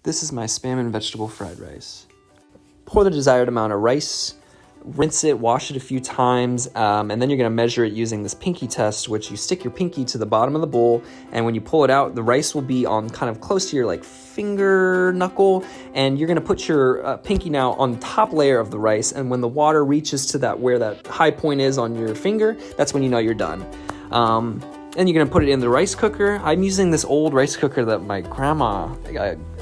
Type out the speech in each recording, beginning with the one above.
This is my spam and vegetable fried rice. Pour the desired amount of rice, rinse it, wash it a few times, and then you're gonna measure it using this pinky test, which you stick your pinky to the bottom of the bowl, and when you pull it out, the rice will be on kind of close to your like finger knuckle, and you're gonna put your pinky now on the top layer of the rice, and when the water reaches to that where that high point is on your finger, that's when you know you're done. Then you're gonna put it in the rice cooker. I'm using this old rice cooker that my grandma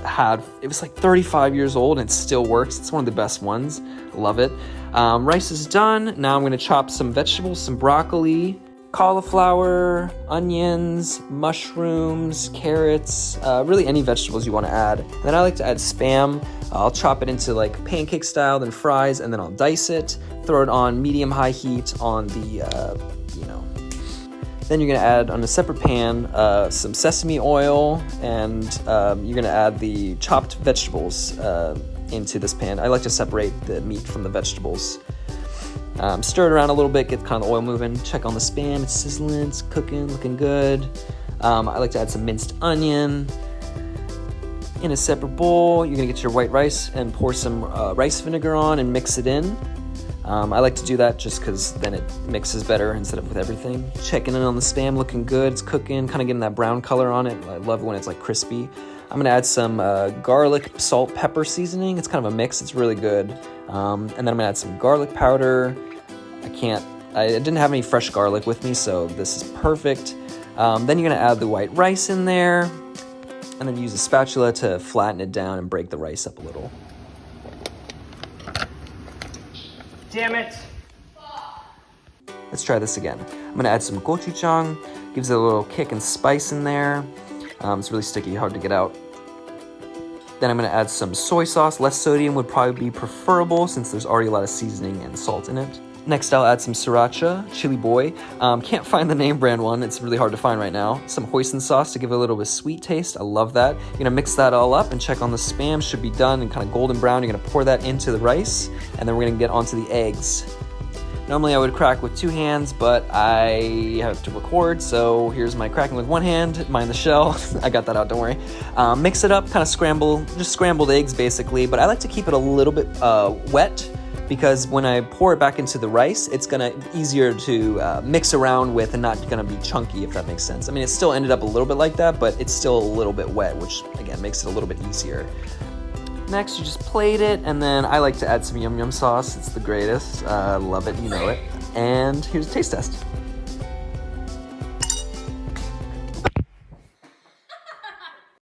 had. It was like 35 years old and it still works. It's one of the best ones. Love it. Rice is done. Now I'm gonna chop some vegetables, some broccoli, cauliflower, onions, mushrooms, carrots, really any vegetables you wanna add. And then I like to add Spam. I'll chop it into like pancake style, then fries, and then I'll dice it, throw it on medium-high heat on the, Then you're gonna add on a separate pan some sesame oil, and you're gonna add the chopped vegetables into this pan. I like to separate the meat from the vegetables. Stir it around a little bit, get kind of the oil moving. Check on the Spam, it's sizzling, it's cooking, looking good. I like to add some minced onion. In a separate bowl, you're gonna get your white rice and pour some rice vinegar on and mix it in. I like to do that just because then it mixes better instead of with everything. Checking in on the Spam, looking good, it's cooking, kind of getting that brown color on it. I love when it's like crispy. I'm gonna add some garlic, salt, pepper seasoning. It's kind of a mix, it's really good. And then I'm gonna add some garlic powder. I didn't have any fresh garlic with me, so this is perfect. Then you're gonna add the white rice in there, and then use a spatula to flatten it down and break the rice up a little. Damn it! Let's try this again. I'm gonna add some gochujang, gives it a little kick and spice in there. It's really sticky, hard to get out. Then I'm gonna add some soy sauce. Less sodium would probably be preferable since there's already a lot of seasoning and salt in it. Next, I'll add some sriracha, chili boy. Can't find the name brand one, it's really hard to find right now. Some hoisin sauce to give it a little bit of sweet taste, I love that. You're gonna mix that all up and check on the Spam, should be done and kind of golden brown. You're gonna pour that into the rice, and then we're gonna get onto the eggs. Normally I would crack with 2 hands, but I have to record, so here's my cracking with 1 hand, mind the shell. I got that out, don't worry. Mix it up, kind of scramble, just scrambled eggs basically, but I like to keep it a little bit wet, because when I pour it back into the rice, it's gonna easier to mix around with and not gonna be chunky, if that makes sense. I mean, it still ended up a little bit like that, but it's still a little bit wet, which again, makes it a little bit easier. Next, you just plate it, and then I like to add some yum yum sauce. It's the greatest. Love it, you know it. And here's a taste test.